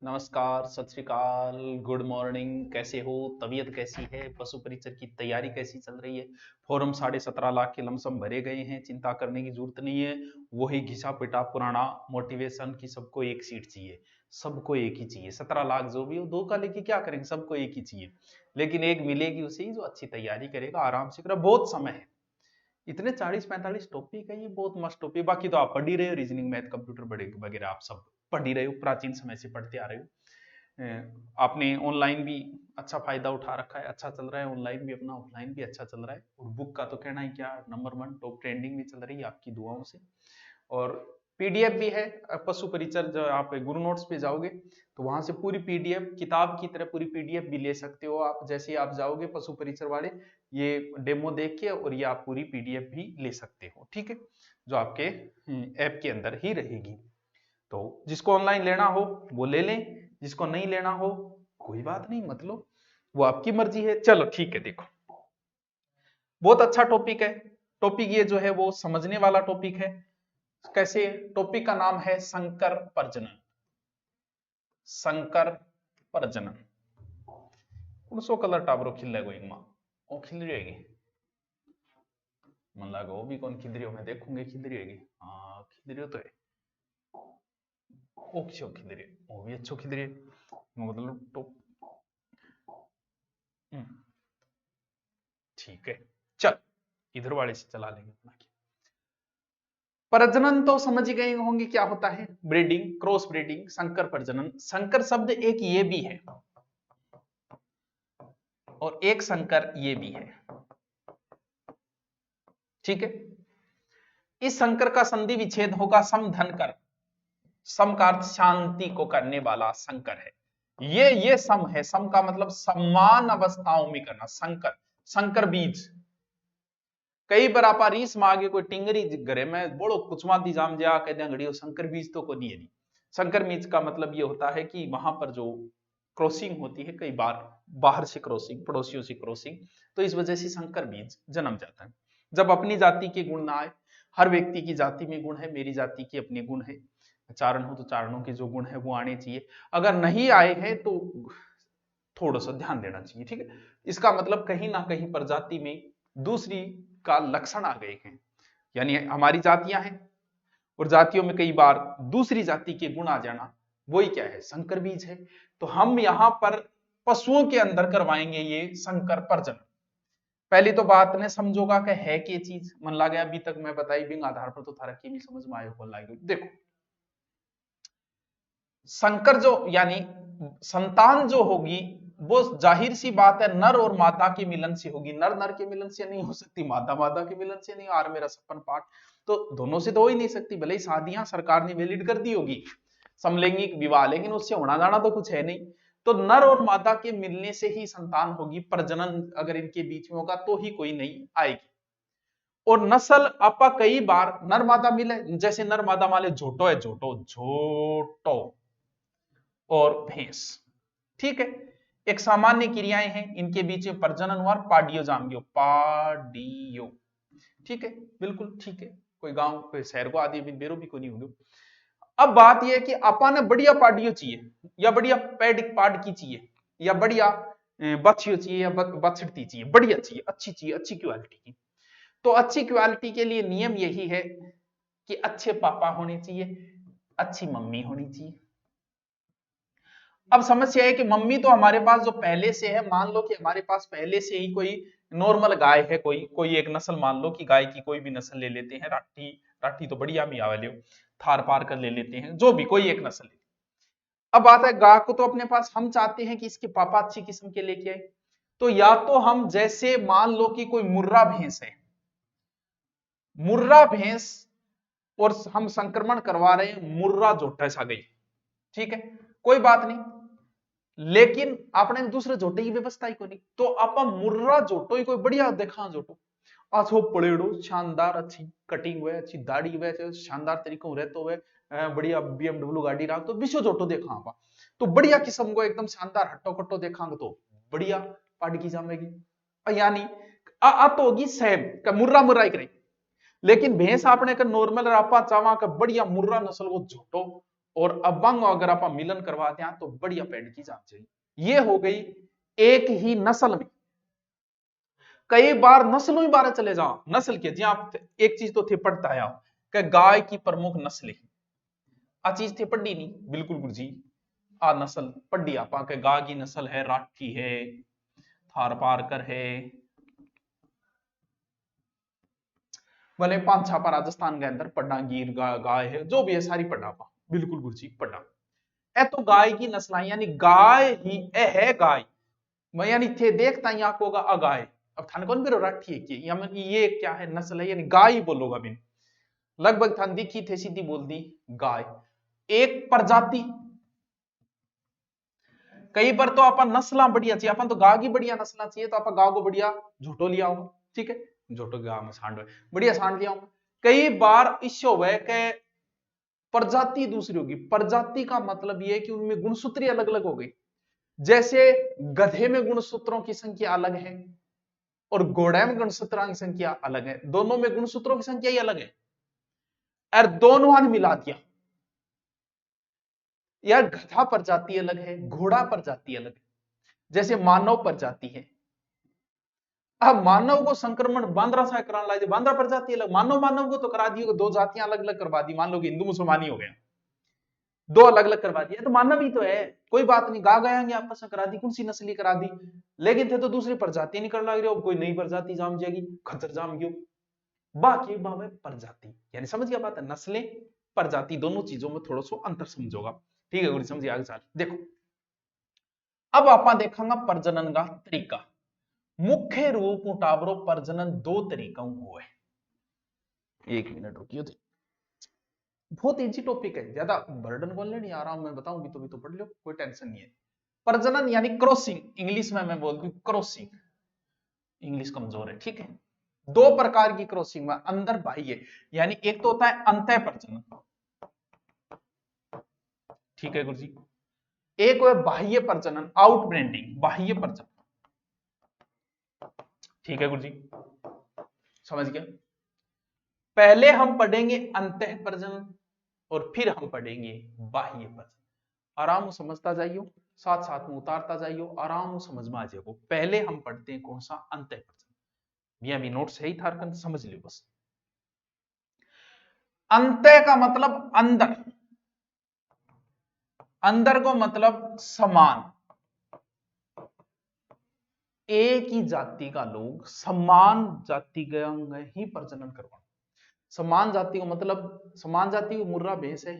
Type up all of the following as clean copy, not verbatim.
नमस्कार, सत श्री अकाल, गुड मॉर्निंग। कैसे हो? तबीयत कैसी है? पशु परिचर की तैयारी कैसी चल रही है? फॉर्म 17.5 लाख के लमसम भरे गए हैं, चिंता करने की जरूरत नहीं है। वही घिसा पिटा पुराना मोटिवेशन की सबको एक सीट चाहिए, सबको एक ही चाहिए। 17 लाख जो भी हो, दो का लेके क्या करेंगे, सबको एक ही चाहिए। लेकिन एक मिलेगी उसे ही जो अच्छी तैयारी करेगा, आराम से करेगा। बहुत समय है, इतने 40-45 टॉपिक है, ये बहुत मस्त टॉपिक। बाकी तो आप पढ़ ही रहे हो, रीजनिंग, मैथ, कंप्यूटर वगैरह आप सब पढ़ ही रहे हो, प्राचीन समय से पढ़ते आ रहे हो। आपने ऑनलाइन भी अच्छा फायदा उठा रखा है, अच्छा चल रहा है ऑनलाइन भी अपना, ऑफलाइन भी अच्छा चल रहा है। और बुक का तो कहना ही क्या, नंबर 1 टॉप ट्रेंडिंग में चल रही है आपकी दुआओं से। और पीडीएफ भी है। पशु परिचर जो आप गुरु नोट्स पे जाओगे तो वहां से पूरी पीडीएफ, किताब की तरह पूरी पीडीएफ भी ले सकते हो आप। जैसे आप जाओगे पशु परिचर वाले, ये डेमो देख के, और ये आप पूरी पीडीएफ भी ले सकते हो, ठीक है, जो आपके ऐप के अंदर ही रहेगी। तो जिसको ऑनलाइन लेना हो वो ले लें, जिसको नहीं लेना हो कोई बात नहीं, मतलब वो आपकी मर्जी है। चलो ठीक है, देखो बहुत अच्छा टॉपिक है। टॉपिक ये जो है वो समझने वाला टॉपिक है। कैसे? टॉपिक का नाम है संकर प्रजनन। संकर प्रजनन। कौन सो कलर टाबरो खिल गो इनमें वो खिल रहेगी, मन लगा वो भी कौन खिल रही हो, मैं देखूंगे खिल रही होगी। हाँ खिल रही हो तो है, अच्छो खिल रही है, वो भी अच्छो खिल रही है, मतलब टॉप। ठीक है, चल इधर वाले से चला लेंगे अपना। प्रजनन तो समझ गए होंगे क्या होता है, ब्रीडिंग, क्रॉस ब्रीडिंग, संकर प्रजनन। संकर शब्द एक ये भी है और एक संकर ये भी है, ठीक है। इस संकर का संधि विच्छेद होगा सम धन कर। सम का अर्थ शांति को करने वाला संकर है। ये सम है, सम का मतलब समान अवस्थाओं में करना। संकर, संकर बीज। कई बार आप रीस में आगे कोई टिंगरी घरे में बोलो कुछ माती जाम जा कह दिया घड़ी संकर बीज तो को नहीं है। संकर बीज का मतलब ये होता है कि वहां पर जो क्रॉसिंग होती है, कई बार बाहर से क्रॉसिंग, पड़ोसियों से क्रॉसिंग, तो इस वजह से संकर बीज जन्म जाता है। जब अपनी जाति के गुण ना आए, हर व्यक्ति की जाति में गुण है, मेरी जाति के अपने गुण है, चारण हो तो चारणों के जो गुण है वो आने चाहिए। अगर नहीं आए हैं तो थोड़ा सा ध्यान देना चाहिए, ठीक है। इसका मतलब कहीं ना कहीं प्रजाति में दूसरी का लक्षण आ गए हैं, यानी हमारी जातियां हैं और जातियों में कई बार दूसरी जाति के गुण आ जाना, वही क्या है, संकर बीज है। तो हम यहां पर पशुओं के अंदर करवाएंगे ये संकर प्रजनन। पहली तो बात ने समझोगा कि है क्या चीज, मन ला गया अभी तक मैं बताई बिंग आधार पर तो थारा की भी समझ में आयो हो लागे। देखो संकर जो यानी संतान जो होगी वो जाहिर सी बात है नर और मादा के मिलन से होगी। नर नर के मिलन से नहीं हो सकती, मादा मादा के मिलन से नहीं। और मेरा सपन पाठ तो दोनों से तो हो ही नहीं सकती, भले ही शादियां सरकार ने वैलिड कर दी होगी, समलैंगिक विवाह, लेकिन उससे होना जाना तो कुछ है नहीं। तो नर और मादा के मिलने से ही संतान होगी। प्रजनन अगर इनके बीच में होगा तो ही कोई नई आएगी। और नस्ल आपा कई बार नर मादा मिले, जैसे नर मादा माले झोटो है, झोटो झोटो और भैंस, ठीक है। एक सामान्य क्रियाएं हैं, इनके बीच में प्रजनन हुआ, पाडियो जाम गयो, पाडियो, ठीक है, बिल्कुल ठीक है। कोई गांव कोई शहर को आदि बेरो भी कोई नहीं होगी। अब बात यह है कि आपा ने बढ़िया पाडियो चाहिए, या बढ़िया पैड पाड की चाहिए, या बढ़िया बछियो चाहिए, या बछड़ती चाहिए, बढ़िया चाहिए, अच्छी चाहिए, अच्छी क्वालिटी की। तो अच्छी क्वालिटी के लिए नियम यही है कि अच्छे पापा होने चाहिए, अच्छी मम्मी होनी चाहिए। अब समस्या है कि मम्मी तो हमारे पास जो पहले से है, मान लो कि हमारे पास पहले से ही कोई नॉर्मल गाय है, कोई कोई एक नस्ल, मान लो कि गाय की कोई भी नस्ल ले लेते हैं, राठी, राठी तो बढ़िया भी आवे, थार पार कर ले लेते हैं, जो भी कोई एक नस्ल ले। अब बात है गाय को तो अपने पास हम चाहते हैं कि इसके पापा अच्छी किस्म के लेके आए। तो या तो हम, जैसे मान लो कि कोई मुर्रा भैंस है, मुर्रा भैंस, और हम संक्रमण करवा रहे हैं मुर्रा जोटा सा गई, ठीक है, कोई बात नहीं, लेकिन आपने दूसरे जोटे की व्यवस्था ही को नहीं। तो आप मुर्रा जोटो ही कोई बढ़िया देखा जोटो, आछो पड़ेड़ो, शानदार अच्छी कटिंग हुए, अच्छी दाढ़ी हुए, शानदार तरीकों रहते हुए, बढ़िया बीएमडब्ल्यू गाड़ी रहा तो विश्व जोटो देखा आप, तो बढ़िया किस्म को एकदम शानदार हट्टो कट्टो देखांगे तो बढ़िया पार्टी की जामेगी। यानी तो होगी सेम का मुर्रा मुर्रा ही। लेकिन भैंस आपने का नॉर्मल आपा चावा का बढ़िया मुर्रा नस्ल को झोटो और अबंग अगर आप मिलन करवाते हैं तो बढ़िया पेड़ की जान चाहिए। ये हो गई एक ही नस्ल में। कई बार नस्लों ही बारे चले जाओ, नस्ल के जी आप एक चीज तो थे पढ़ता है कि गाय की प्रमुख नस्लें, आ चीज थे पढ़ी नहीं बिल्कुल गुरुजी, आ नस्ल पढ़ी आप के गाय की नस्ल है राठी है, थारपारकर है, भले पांच छापा राजस्थान के अंदर पढ़ा, गिर गाय है, जो भी है सारी पढ़ा पा बिल्कुल गुरुजी पढ़ा। ए तो गाय की नस्ल यानी गाय ही ए है गाय, मैं यानी थे देखता ही आपको होगा अगाय, अब थाने कौन भी राठी है कि ये क्या है नस्ल है, यानी गाय ही बोलोगा बिन, लगभग थान दिखी थे सीधी बोल दी गाय। एक प्रजाति, कई बार तो अपन नस्ला बढ़िया चाहिए, अपन तो गाय की बढ़िया नस्ला चाहिए तो अपन गाय को बढ़िया झूठो लिया होगा, ठीक है, झूठो गाय में सांड बढ़िया सांड लिया होगा। कई बार इससे हो के प्रजाति दूसरी होगी, प्रजाति का मतलब यह है कि उनमें गुणसूत्री अलग अलग हो गई, जैसे गधे में गुणसूत्रों की संख्या अलग है और घोड़े में गुणसूत्रों की संख्या अलग है, दोनों में गुणसूत्रों की संख्या ही अलग है, और दोनों ने मिला दिया, यार गधा प्रजाति अलग है, घोड़ा प्रजाति अलग है, जैसे मानव प्रजाति है। अब मानव को संक्रमण बांद्रा से कराने लगे, बांद्रा प्रजाति अलग, मानव मानव को तो करा दियो, दो जातियां अलग अलग करवा दी, मान लो कि हिंदू मुसलमानी हो गया, दो अलग अलग करवा दिया, तो मानव ही तो है, कोई बात नहीं, गा गयांगे आपस में करा दी, कौन सी नस्ली करा दी, लेकिन थे तो दूसरी प्रजाति निकल लग रही हो, कोई नई प्रजाति जाम जाएगी, खच्चर जाम गयो, बाकी बाबे प्रजाति, यानी समझ गया बात है, नस्लें प्रजाति दोनों चीजों में थोड़ा सा अंतर समझोगा, ठीक है गुरु समझिए आगे चल। देखो अब आप देखेंगे प्रजनन का तरीका, मुख्य रूप मुटाबरो प्रजनन दो तरीकों को है, एक मिनट रुकियो थे, बहुत इजी टॉपिक है, ज्यादा बर्डन कौन लेनी, आराम में बताऊंगी तो भी तो पढ़ लो, कोई टेंशन नहीं है। प्रजनन यानी क्रॉसिंग, इंग्लिश में मैं बोलती हूँ क्रॉसिंग, इंग्लिश कमजोर है, ठीक है, दो प्रकार की क्रॉसिंग में, अंदर बाह्य, यानी एक तो होता है अंतः प्रजनन, ठीक है गुरुजी, एक है बाह्य प्रजनन, आउट ब्रीडिंग, बाह्य प्रजनन, ठीक है गुरुजी, समझ गया। पहले हम पढ़ेंगे अंतः प्रजनन और फिर हम पढ़ेंगे बाह्य प्रजनन, आराम से समझता जाइयो, साथ साथ में उतारता जाइयो, आराम से समझ में आ जाएगा। पहले हम पढ़ते हैं कौन सा, अंतः प्रजनन, ये भी नोट सही था समझ लियो बस। अंतः का मतलब अंदर, अंदर को मतलब समान, एक ही जाति का लोग समान जाति का ही प्रजनन करवा, समान जाति को मतलब समान जाति को मुर्रा भैंस है,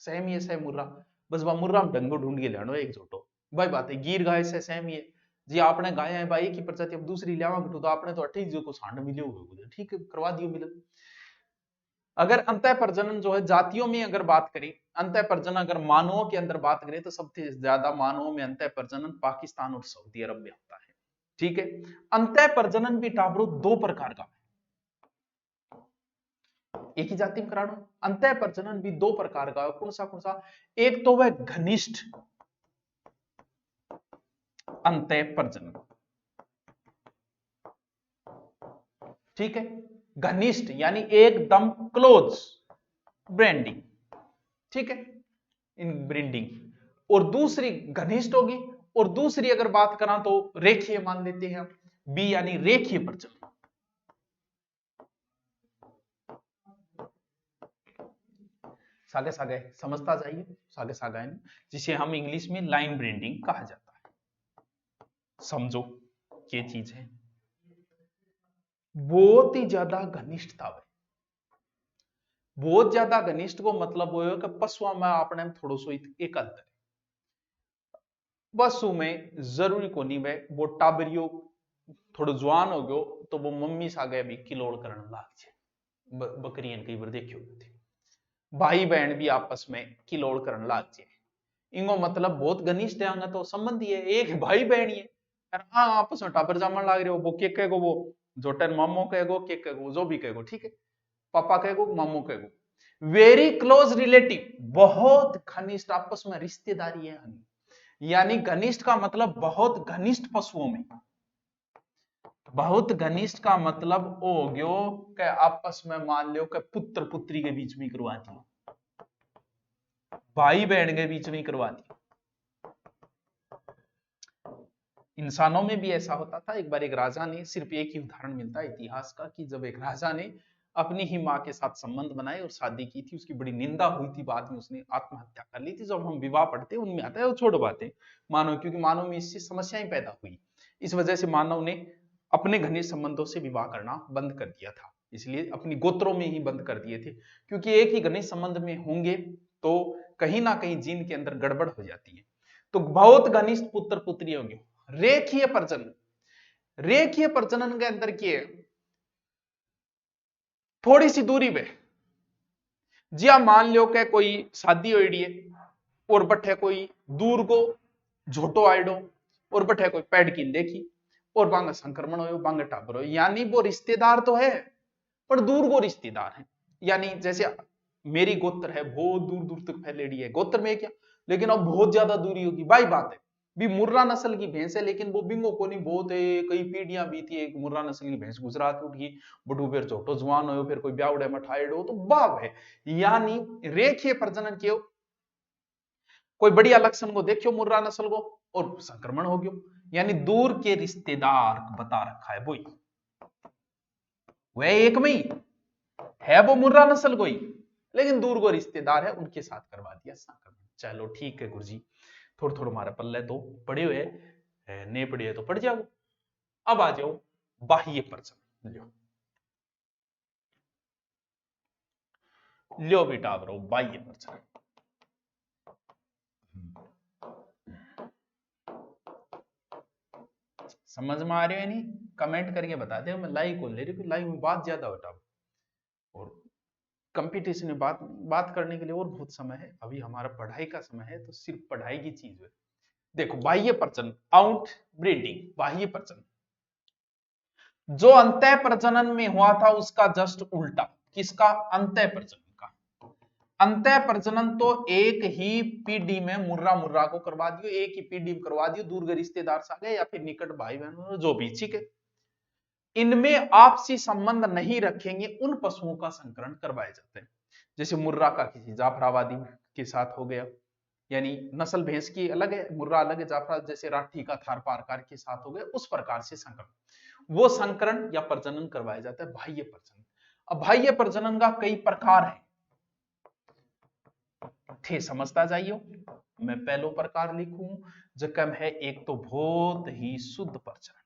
सेम ही है, सेम मुर्रा, बस वह मुर्रा ढंगो ढूंढ के लानो एक छोटो, भाई बात है, गिर गाय से सेम ही है जी, आपने गाय है भाई की प्रजाति अब दूसरी लिया तो आपने तो 28 को सांड मिले हुए, ठीक है करवा दियो मिलन। अगर अंतः प्रजनन जो है जातियों में अगर बात करें, अंतः प्रजनन अगर मानवों के अंदर बात करें तो सबसे ज्यादा मानवों में अंतः प्रजनन पाकिस्तान और सऊदी अरब में होता है, ठीक है। अंतः प्रजनन भी टाबरू दो प्रकार का, एक ही जाति में कराना, अंतः प्रजनन भी दो प्रकार का, कौन सा, एक तो वह घनिष्ठ अंतः प्रजनन, ठीक है, घनिष्ठ यानी एकदम क्लोज ब्रेंडिंग, ठीक है, इन ब्रीडिंग, और दूसरी घनिष्ठ होगी, और दूसरी अगर बात करा तो रेखीय मान लेते हैं, बी यानी रेखीय प्रजनन, सागे सागे समझता जाइए, सागे सागे जिसे हम इंग्लिश में लाइन ब्रीडिंग कहा जाता है, समझो ये चीज है, बहुत ही ज्यादा घनिष्ठ था, बहुत ज्यादा घनिष्ठ को मतलब वो कि पशुओं में आपने थोड़ा सो एक अंतर, पशु में जरूरी को नहीं वे वो टाबरियो थोड़ा जवान हो गयो तो वो मम्मी सागे भी किलोड़ करने लाग जाए, बकरियन कई बार देखियो थी, भाई बहन भी आपस में किलोड़ करने लाग जाए, इनको मतलब बहुत घनिष्ठ है, तो संबंधी है, एक भाई बहन ही है, हाँ आपस में टाबर जामन लाग रहे हो, वो के कहेगो, वो जोटन मामो कहेगो, के कहेगो, जो भी कहेगो, ठीक है, पापा कहेगो मामू कहेगो, वेरी क्लोज रिलेटिव, बहुत घनिष्ठ आपस में रिश्तेदारी है, यानी घनिष्ठ का मतलब बहुत घनिष्ठ पशुओं में, बहुत घनिष्ठ का मतलब हो गयो कि आपस में मान लो कि पुत्र पुत्री के बीच में करवा दी, भाई बहन के बीच में ही करवा दिया। इंसानों में भी ऐसा होता था। एक बार एक राजा ने, सिर्फ एक ही उदाहरण मिलता है इतिहास का, कि जब एक राजा ने अपनी ही माँ के साथ संबंध बनाए और शादी की थी, उसकी बड़ी निंदा हुई थी, बाद में उसने आत्महत्या कर ली थी। जब हम विवाह पढ़ते हैं उनमें आता है वो छोड़ बातें मानव, क्योंकि मानव में इससे समस्याएं पैदा हुई। इस वजह से मानव ने अपने घनिष्ठ संबंधों से विवाह करना बंद कर दिया था, इसलिए अपनी गोत्रों में ही बंद कर दिए थे, क्योंकि एक ही घनिष्ठ संबंध में होंगे तो कहीं ना कहीं जीन के अंदर गड़बड़ हो जाती है। तो बहुत घनिष्ठ पुत्र पुत्री होंगे। रेखीय प्रजनन, रेखीय प्रजनन के अंदर क्या है, थोड़ी सी दूरी पे जी आप मान लो कि कोई शादी होड़ी है और बठे कोई दूर को झोटो आइडो और बठे कोई पैड की देखी और बांगा संक्रमण हो बांगा टाबर हो, यानी वो रिश्तेदार तो है पर दूर को रिश्तेदार है। यानी जैसे मेरी गोत्र है बहुत दूर दूर तक फैलेड़ी है, गोत्र में क्या, लेकिन अब बहुत ज्यादा दूरी होगी भाई बात है। भी मुर्रा नस्ल की भैंस है लेकिन वो बिंगो को नहीं, बहुत है कई पीढ़ियां बीती है, एक मुर्रा नस्ल की भैंस गुजरात उठ गई, बटू फिर छोटो जवान हो, फिर कोई ब्यावड़े मठाएड हो, तो बाप है। यानी रेखीय प्रजनन के कोई बढ़िया लक्षण को देखियो मुर्रा नस्ल को और संक्रमण हो गयो, यानी दूर के रिश्तेदार बता रखा है वही, वह एक में ही है वो मुर्रा नस्ल कोई, लेकिन दूर को रिश्तेदार है उनके साथ करवा दिया संक्रमण। चलो ठीक है गुरुजी, थोड़ा थोड़ा हमारे पल्ले तो पड़े हुए नहीं पड़े है तो पड़ जाओ। अब आ जाओ बाह्य प्रजनन। लो बेटा ब्रो बाह्य प्रजनन। समझ में आ रहे हो नहीं, कमेंट करके बता दे, मैं लाइव खोल ले रही, लाइव में बात ज्यादा होता और कंपटीशन में बात करने के लिए और बहुत समय है, अभी हमारा पढ़ाई का समय है तो सिर्फ पढ़ाई की चीज है। देखो बाह्य प्रजनन, आउट ब्रीडिंग, बाह्य प्रजनन जो अंतः प्रजनन में हुआ था उसका जस्ट उल्टा, किसका, अंतः प्रजनन का। अंतः प्रजनन तो एक ही पीढ़ी में मुर्रा मुर्रा को करवा दियो, एक ही पीढ़ी में करवा दियो, दूर के रिश्तेदार साले या फिर निकट भाई बहन जो भी, ठीक है। इनमें आपसी संबंध नहीं रखेंगे उन पशुओं का संकरण करवाए जाते हैं, जैसे मुर्रा का किसी जाफराबादी के साथ हो गया, यानी नस्ल भैंस की अलग है, मुर्रा अलग है, जाफरा जैसे राठी का थार पारकार के साथ हो गया, उस प्रकार से संकरण, वो संकरण या प्रजनन करवाया जाता है बाह्य प्रजनन। अब बाह्य प्रजनन का कई प्रकार है, थे समझता जाइयो। मैं पहलो प्रकार लिखूं जकम है, एक तो बहुत ही शुद्ध प्रजनन,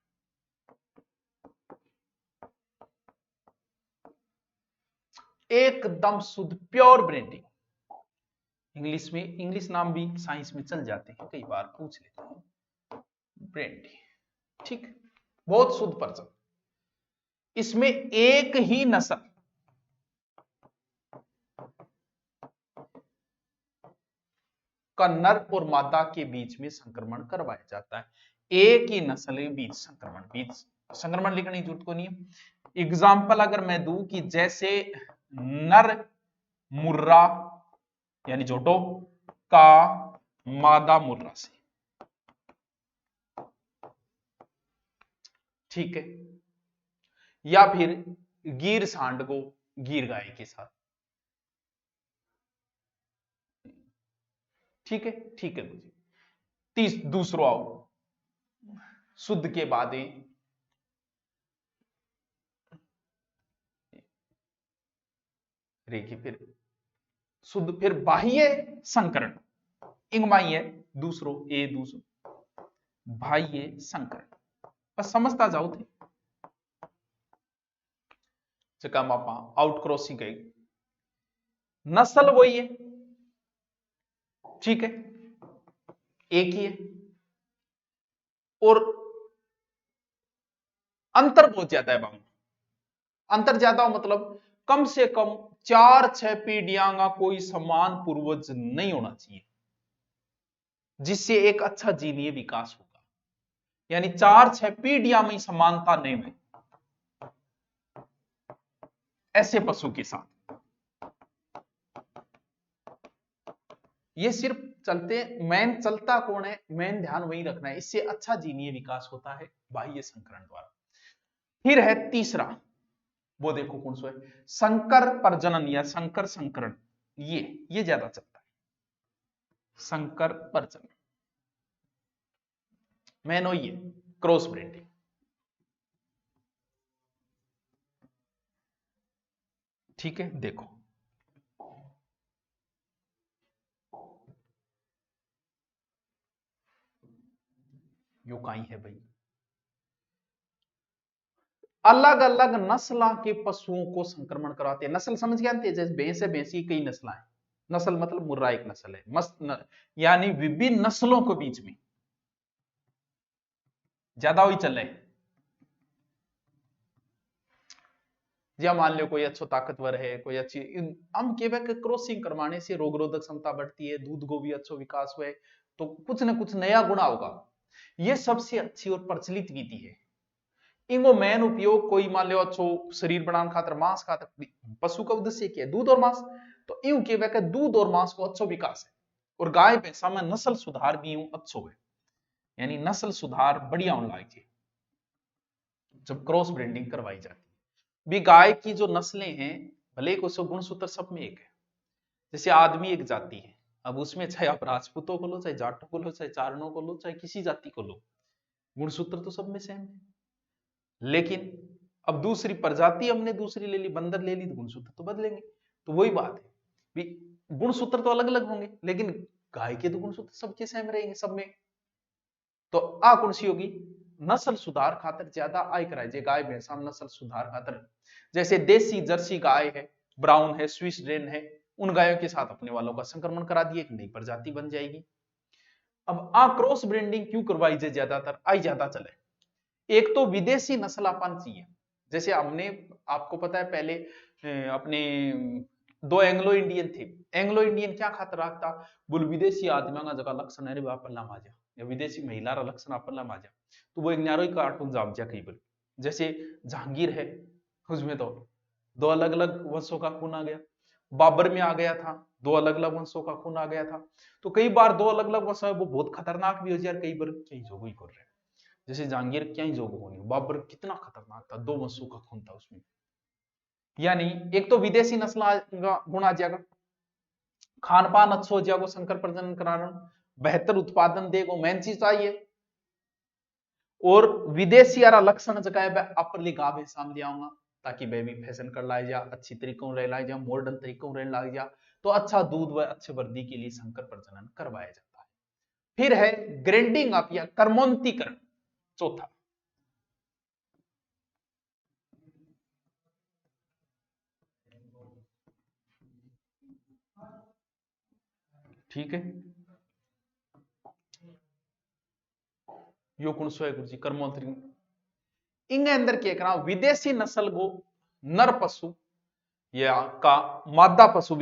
एकदम शुद्ध प्योर ब्रीडिंग, इंग्लिश में, इंग्लिश नाम भी साइंस में चल जाते हैं, कई बार पूछ लेते हैं ब्रीडिंग, ठीक, बहुत शुद्ध प्रजनन। इसमें एक ही नस्ल का नर और मादा के बीच में संक्रमण करवाया जाता है, एक ही नस्ल के बीच संक्रमण, बीच संक्रमण लिखने की जरूरत को नहीं है। एग्जाम्पल अगर मैं दूं कि जैसे नर मुर्रा यानी जोटो का मादा मुर्रा से, ठीक है, या फिर गिर सांड को गिर गाय के साथ, ठीक है, ठीक है गुरुजी। दूसरो आओ शुद्ध के बाद रेखी, फिर शुद्ध, फिर बाह्य संकरण, इंगमाई है दूसरो ए दूसरो बाह्य संकरण, बस समझता जाओ थे जकाम आप आउट क्रॉसिंग गई, नस्ल वही है, ठीक है, एक ही है, और अंतर बहुत ज्यादा है बाबू, अंतर ज्यादा हो मतलब कम से कम 4-6 पीढ़ियां का कोई समान पूर्वज नहीं होना चाहिए जिससे एक अच्छा जीनीय विकास होगा, यानी 4-6 पीढ़ियां में समानता नहीं है ऐसे पशु के साथ। ये सिर्फ चलते, मेन चलता कौन है, मेन ध्यान वही रखना है, इससे अच्छा जीनीय विकास होता है बाह्य संकरण द्वारा। फिर है तीसरा, वो देखो कौन सा है, संकर प्रजनन या संकर संकरण, ये ज्यादा चलता है। संकर प्रजनन मेन वही है, क्रॉस ब्रीडिंग। ठीक है, देखो यो काई है भाई, अलग अलग नस्ल के पशुओं को संक्रमण कराते हैं। नस्ल समझ गए थे, जैसे भैंस है, भैंस की कई नस्लें हैं। नस्ल मतलब मुर्रा एक नस्ल है, यानी विभिन्न नस्लों के बीच में ज्यादा ही चल रहे। या मान लो कोई अच्छा ताकतवर है, कोई अच्छी, हम केवल क्रॉसिंग करवाने से रोगरोधक क्षमता बढ़ती है, दूध को भी अच्छा विकास हुए, तो कुछ ना कुछ नया गुणा होगा। ये सबसे अच्छी और प्रचलित विधि है। इनको मेन उपयोग कोई मान लो अच्छो शरीर बनाने खातर, मांस खातर, पशु का उद्देश्य क्या है, दूध और मांस, तो यूं के दूध और मांस को अच्छो विकास है। और गाय भैंसा में नस्ल सुधार भी यूं अच्छो है, यानी नस्ल सुधार बढ़िया होने लगे जब क्रॉस ब्रीडिंग करवाई जाती है। भी गाय की जो नस्लें हैं, भले को सो गुणसूत्र सब में एक है। जैसे आदमी एक जाति है, अब उसमें चाहे आप राजपूतों को लो, चाहे जाटों को लो, चाहे चारणों को लो, चाहे किसी जाति को लो, गुणसूत्र तो सब में सेम है। लेकिन अब दूसरी प्रजाति हमने दूसरी ले ली, बंदर ले ली, तो गुणसूत्र तो बदलेंगे। तो वही बात है, गुणसूत्र तो अलग अलग होंगे, लेकिन गाय के तो गुणसूत्र सबके सेम रहेंगे सब में। तो आ कौन सी होगी, नस्ल सुधार खातर ज्यादा आय कराए जे गाय भैंसा नस्ल सुधार खातर। जैसे देसी जर्सी गाय है, ब्राउन है, स्विस ड्रेन है, उन गायों के साथ अपने वालों का संक्रमण करा दिए, एक नई प्रजाति बन जाएगी। अब आ क्रॉस ब्रीडिंग क्यों करवाई जे ज्यादातर, आई ज्यादा चले। एक तो विदेशी नस्ल अपन चाहिए, जैसे हमने, आपको पता है पहले अपने दो एंग्लो इंडियन थे। एंग्लो इंडियन क्या खातर रखता, बोल विदेशी आदमी का जगह लक्षण है वापरला माजा, या विदेशी महिला रा लक्षण वापरला माजा, तो वो एक न्यारो ही कार्टून जाम जा कई बार। जैसे जहांगीर है, उसमें तो दो अलग अलग वंशों का खून आ गया। बाबर में आ गया था, दो अलग अलग वंशों का खून आ गया था। तो कई बार दो अलग अलग वंश वो बहुत खतरनाक भी हो जाए, कई बार कई जो ही कर रहे हैं। जैसे जहांगीर क्या ही जोग होनी, बाबर कितना खतरनाक था, दो वंशों का खून था उसमें। यानी एक तो विदेशी नस्ल गुण आ जाएगा, खान पान अच्छा हो जाएगा, संकर प्रजनन कराना, बेहतर उत्पादन देगा, मेन चीज चाहिए। और विदेशी यारा लक्षण जगह अपरली गावे सामने आऊंगा, ताकि वे भी फैशन कर लाई जा, अच्छी तरीकों रह लाई जा, मॉडर्न तरीकों रह लाई जा, तो अच्छा दूध व अच्छे वृद्धि के लिए संकर प्रजनन करवाया जाता है। फिर है ग्रेडिंग अप या कर्मोन्तीकरण, चौथा। ठीक है, यो कौन सो है गुरु जी, कर्मोत्तरी। इनके अंदर क्या करा, विदेशी नस्ल को नर पशु या का मादा पशु,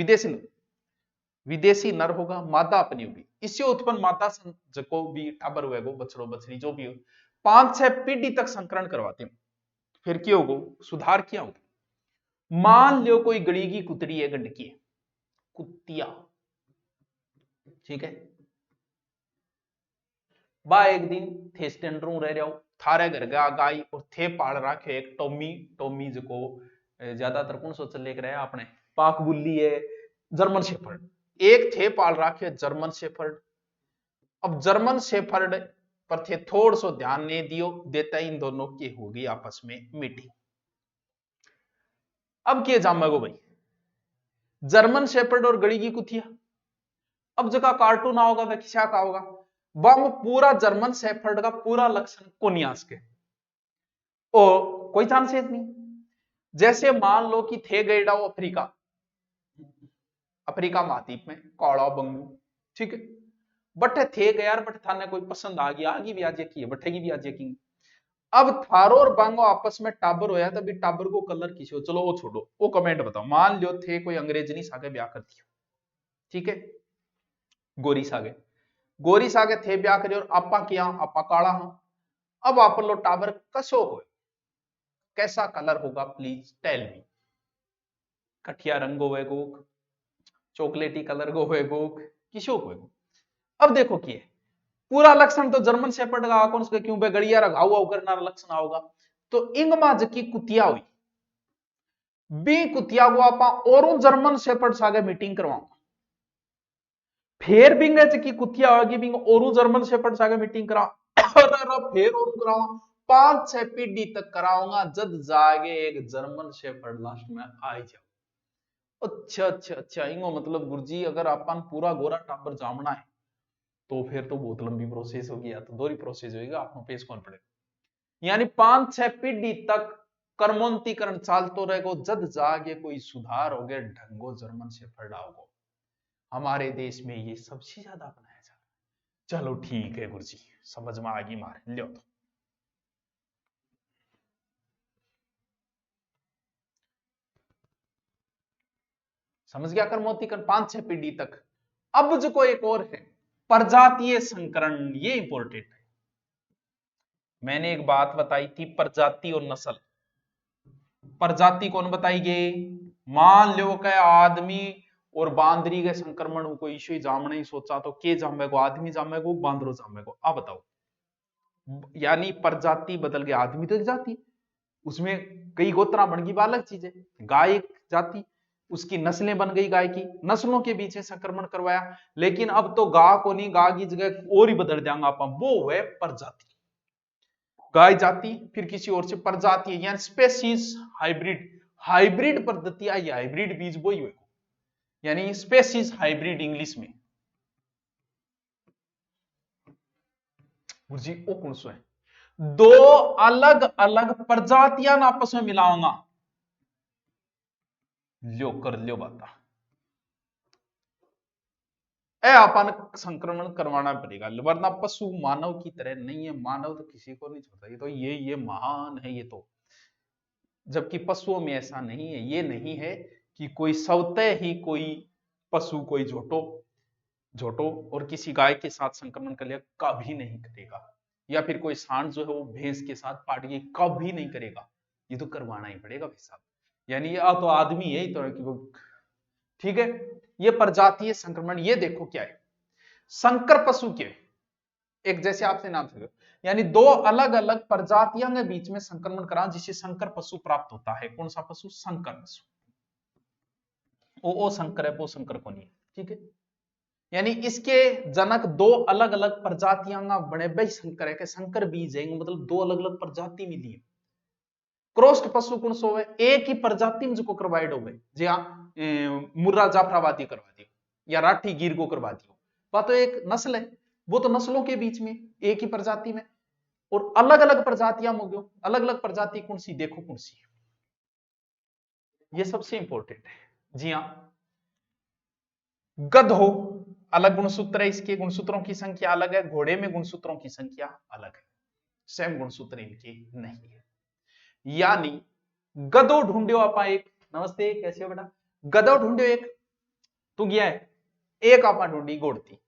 विदेशी नर होगा, मादा अपनी होगी, इससे उत्पन्न मादा को भी टाबर हुए, बछड़ो बछड़ी जो भी हो, 5-6 पीढ़ी तक संकरण करवाते हैं। फिर क्या होगा, सुधार क्या होगा। मान लो कोई गड़ी की कुतरी है, गंडकी है, कुतिया, ठीक है, बा एक दिन थे स्टैंडरू रह रहा हो, थारे घर का गाय और थे पाल रखे एक टॉमी, टॉमी जो ज्यादातर कौन सो चले रहे अपने पाक बुल्ली है, जर्मन शेफर्ड, एक थे पाल रखे जर्मन शेफर्ड। अब जर्मन शेफर्ड पर थे थोड़ा सो ध्यान नहीं दियो, देता इन दोनों की होगी आपस में मीटिंग। अब क्या जामेगो भाई, जर्मन शेफर्ड और गड़ी की कुतिया, अब जगह कार्टून होगा वह क्या का होगा, वह पूरा जर्मन शेफर्ड का पूरा लक्षण कोनियास के, ओ कोई चांसेस नहीं। जैसे मान लो कि थे गए अफ्रीका, अफ्रीका महाद्वीप में कौड़ा बंगू, ठीक है, बट थे गया यार, बट थाने कोई पसंद आ गया, आगे भी आज की है, बठेगी भी आज की। अब थारो और बांगो आपस में टाबर होया, तभी टाबर को कलर किसी हो, चलो वो छोड़ो, वो कमेंट बताओ, मान लो थे कोई अंग्रेजनी सागे ब्याह कर दिया, ठीक है, गोरी सागे, गोरी सागे थे ब्याह करियो, और आपा किया, आपा काला हाँ। अब आप लो टाबर कसो हो, कैसा कलर होगा प्लीज टेल मी। कठिया रंग होएगो, चॉकलेटी कलर को होएगो, किसो होएगो। अब देखो कि पूरा लक्षण तो जर्मन शेपर्ड का कौन सा, क्यों बे गड़िया रा घाव वाव करना लक्षण आओगा। तो इंगमा जकी कुतिया हुई, बी कुतिया को आपा और जर्मन शेपर्ड सागे मीटिंग करवाऊंगा, फिर बिंगे की कुतिया होगी बिंग और जर्मन शेफर्ड जाके मीटिंग करा फिर और कराऊंगा 5-6 पीढ़ी तक कराऊंगा जब जागे एक जर्मन शेफर्ड लास्ट में आ जाओ। अच्छा अच्छा अच्छा इंगो मतलब गुरुजी अगर अपन पूरा गोरा टाबर जामना है तो फिर तो बहुत लंबी प्रोसेस होगी या तो दोहरी प्रोसेस होगी आपको पेश कौन पड़ेगा। यानी 5-6 पीढ़ी तक कर्मोन्तीकरण चालतो रहेगो जद जागे कोई सुधार हो गए ढंगो जर्मन शेफर्ड आओगो। हमारे देश में ये सबसे ज्यादा अपनाया जा रहा है। चलो ठीक है गुरुजी समझ में आ गई मारे लियो तो। समझ गया कर्मोत्तीकरण 5-6 पीढ़ी तक। अब जो को एक और है प्रजातीय संकरण ये इंपॉर्टेंट है। मैंने एक बात बताई थी प्रजाति और नस्ल। प्रजाति कौन बताई गई मान लो कि आदमी और बांदरी के संक्रमण को इश्यू जामने ही सोचा तो के जामेगो आदमी जामेगो बांदरो जामेगो आप बताओ। यानी प्रजाति बदल गया आदमी तो एक जाति उसमें कई गोत्रा बन गई अलग चीज है। गाय एक जाति उसकी नस्लें बन गई गाय की नस्लों के बीच में संक्रमण करवाया लेकिन अब तो गा को नहीं गा की जगह और ही बदल देंगे आप वो है प्रजाति। गाय जाति फिर किसी और से प्रजाति यानी स्पेसीज हाइब्रिड हाइब्रिड पद्धति आई हाइब्रिड बीज वो ही हुए यानी स्पेसीज हाइब्रिड इंग्लिश में जी ओ कौन सो है दो अलग अलग प्रजातियां आपस में मिलाऊंगा लो कर लो बाता अपन संक्रमण करवाना पड़ेगा वरना पशु मानव की तरह नहीं है मानव तो किसी को नहीं छोड़ता ये तो ये महान है ये तो। जबकि पशुओं में ऐसा नहीं है ये नहीं है कि कोई स्वतः ही कोई पशु कोई झोटो झोटो और किसी गाय के साथ संक्रमण कर लिया कभी नहीं करेगा या फिर कोई सांड जो है वो भैंस के साथ पाट गई कभी नहीं करेगा ये तो करवाना ही पड़ेगा भाई साहब। यानी ये तो आदमी है ही तो कि वो ठीक है। ये प्रजातीय संक्रमण ये देखो क्या है संकर पशु के एक जैसे आपसे नाम से यानी दो अलग अलग प्रजातियों के बीच में संक्रमण करा जिसे संकर पशु प्राप्त होता है। कौन सा पशु संकर पशु ओ संकर है वो संकर को नहीं ठीक है। यानी इसके जनक दो अलग अलग प्रजातियां बने भाई संकर है संकर बीज है मतलब दो अलग अलग प्रजाति मिली है। क्रॉस्ड पशु कौन सो है एक ही प्रजाति में जो करवाइड हो गए जी हाँ मुर्रा जाफराबादी करवा दियो या राठी गिर को करवा दियो वह तो एक नस्ल है वो तो नस्लों के बीच में एक ही प्रजाति में और अलग अलग प्रजातियां हो गयो अलग अलग प्रजाति कौन सी देखो कौन सी ये सबसे इंपॉर्टेंट है जी हाँ। गधो अलग गुणसूत्र है इसके गुणसूत्रों की संख्या अलग है घोड़े में गुणसूत्रों की संख्या अलग है सेम गुणसूत्र इनके नहीं है। यानी गधो ढूंढो आप एक नमस्ते कैसे हो बेटा गधो ढूंढो एक तू गया है एक आपा ढूंढी गोड़ती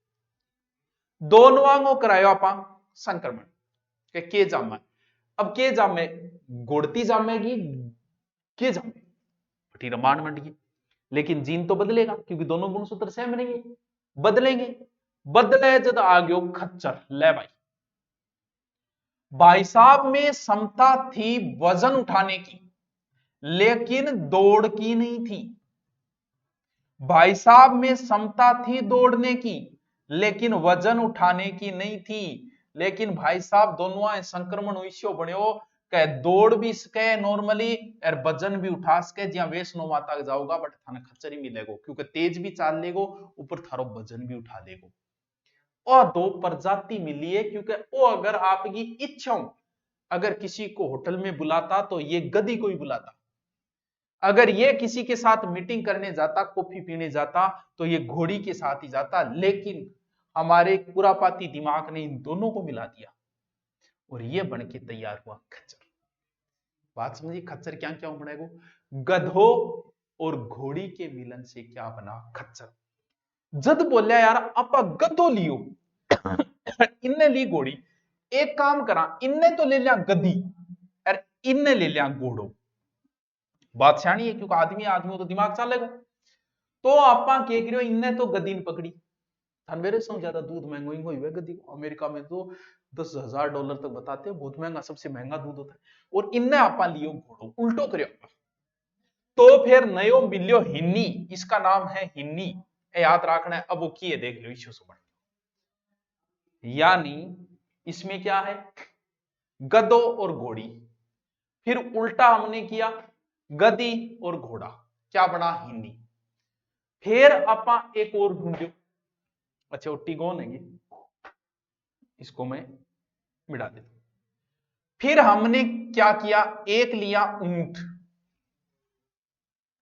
दोनों आंगों करायो आपा संक्रमण के जामा अब के जामे गोड़ती जामेगी के जामे रमान मंडगी लेकिन जीन तो बदलेगा क्योंकि दोनों गुणसूत्र सेम रहेंगे बदलेंगे बदले जद आ गयो खच्चर ले भाई साहब में क्षमता थी वजन उठाने की लेकिन दौड़ की नहीं थी। भाई साहब में क्षमता थी दौड़ने की लेकिन वजन उठाने की नहीं थी। लेकिन भाई साहब दोनों संक्रमण विषय बनो कह दौड़ भी सके नॉर्मली और वजन भी उठा सके जहां वैष्णो माता जाओगा बट थाने खच्चर ही मिलेगो क्योंकि तेज भी चाल लेगो ऊपर थारो वजन भी उठा लेगो। और दो प्रजाति मिली है क्योंकि वो अगर आपकी इच्छा अगर किसी को होटल में बुलाता तो ये गधी को ही बुलाता अगर ये किसी के साथ मीटिंग करने जाता कॉफी पीने जाता तो ये घोड़ी के साथ ही जाता लेकिन हमारे कुरापाती दिमाग ने इन दोनों को मिला दिया और ये बन के तैयार हुआ खच्चर। बात समझिए खच्चर क्या क्या बनेगा गधो और घोड़ी के मिलन से क्या बना खच्चर। जद बोलिया यार आप गधो लियो इनने ली घोड़ी एक काम करा इनने तो ले लिया गधी और इनने ले लिया घोड़ो। बात सियानी है क्योंकि आदमी आदमी तो दिमाग चलेगा तो आपा के करियो इनने तो गद्दी ने पकड़ी थान मेरे से ज्यादा दूध महंगो ही हुआ गद्दी को अमेरिका में तो $10,000 तक बताते हैं बहुत महंगा सबसे महंगा दूध होता है और इनने आपा लियो घोड़ो उल्टो करियो तो फिर नयो मिलियो हिन्नी इसका नाम है हिन्नी याद रखना है। अब वो किए देख लो इश्यू से। यानी इसमें क्या है, गधो और घोड़ी, फिर उल्टा हमने किया गधी और घोड़ा, क्या बना हिंदी। फिर आपा एक और ढूंढो, अच्छा वो टिगोन है, इसको मैं मिटा देता हूं। फिर हमने क्या किया, एक लिया ऊंट,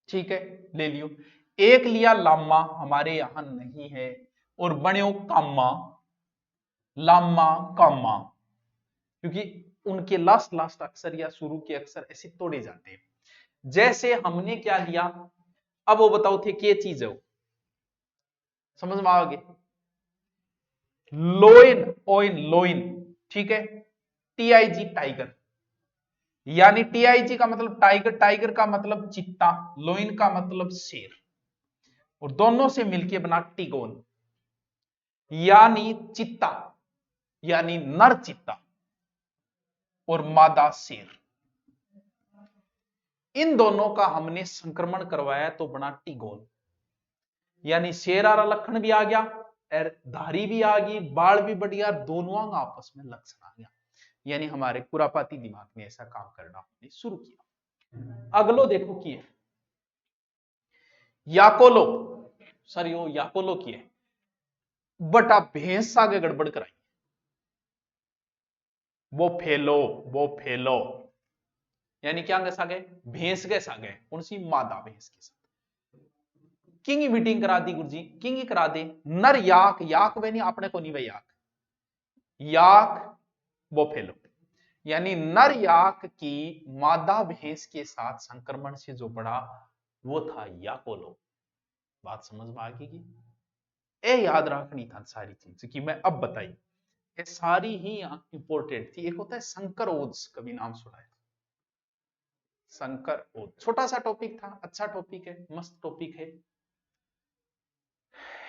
ठीक है ले लियो, एक लिया लामा, हमारे यहां नहीं है, और बने कामा, लामा कामा, क्योंकि उनके लास्ट लास्ट अक्षर या शुरू के अक्षर ऐसे तोड़े जाते हैं। जैसे हमने क्या लिया, अब वो बताओ थे क्या चीज है वो, समझ में आओगे। लोइन, ओइन लोइन, ठीक है, टीआईजी टाइगर, यानी टीआईजी का मतलब टाइगर, टाइगर का मतलब चित्ता, लोइन का मतलब शेर, और दोनों से मिलके बना टिगोन, यानी चित्ता, यानी नर चित्ता और मादा शेर। इन दोनों का हमने संक्रमण करवाया तो बना टिगोन, यानी शेर आरा लक्षण भी आ गया और धारी भी आ गई, बाल भी बढ़ गया, दोनों आपस में लक्षण आ गया। यानी हमारे कुरापाती दिमाग ने ऐसा काम करना शुरू किया। अगलो देखो किए याकोलो, सर यो याकोलो किए, बटा भैंस आगे गड़बड़ कराई, वो फेलो, वो फेलो, यानी क्या गए, भैंस के सागे, कौन सी, मादा भैंस के साथ। किंग मीटिंग करा दी गुरुजी, किंग करा दे, नर याक, याक वे नहीं आपने को नहीं वे याक, याक वो फेलो, यानी नर याक की मादा भैंस के साथ संक्रमण से जो बढ़ा वो था याकोलो। बात समझ में आ गई। ए याद रखनी था सारी चीज कि मैं अब बताई, ये सारी ही इंपॉर्टेंट थी। एक होता है संकर ओज, कभी नाम सुना है, संकर ओज, छोटा सा टॉपिक था, अच्छा टॉपिक है, मस्त टॉपिक है।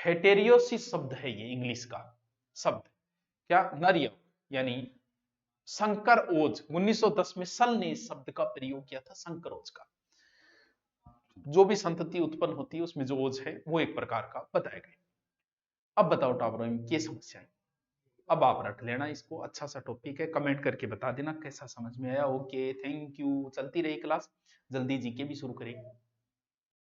हेटेरियोसिस शब्द है ये इंग्लिश का शब्द, क्या नर, यानी संकर ओज, 1910 में सल ने इस शब्द का प्रयोग किया था, संकर ओज का। जो भी संतति उत्पन्न होती है उसमें जो ओज है वो एक प्रकार का बताया गया। अब बताओ टावरों में क्या समस्या है, अब आप रट लेना इसको, अच्छा सा टॉपिक है, कमेंट करके बता देना कैसा समझ में आया। ओके थैंक यू, चलती रही क्लास, जल्दी जीके भी शुरू करेंगे।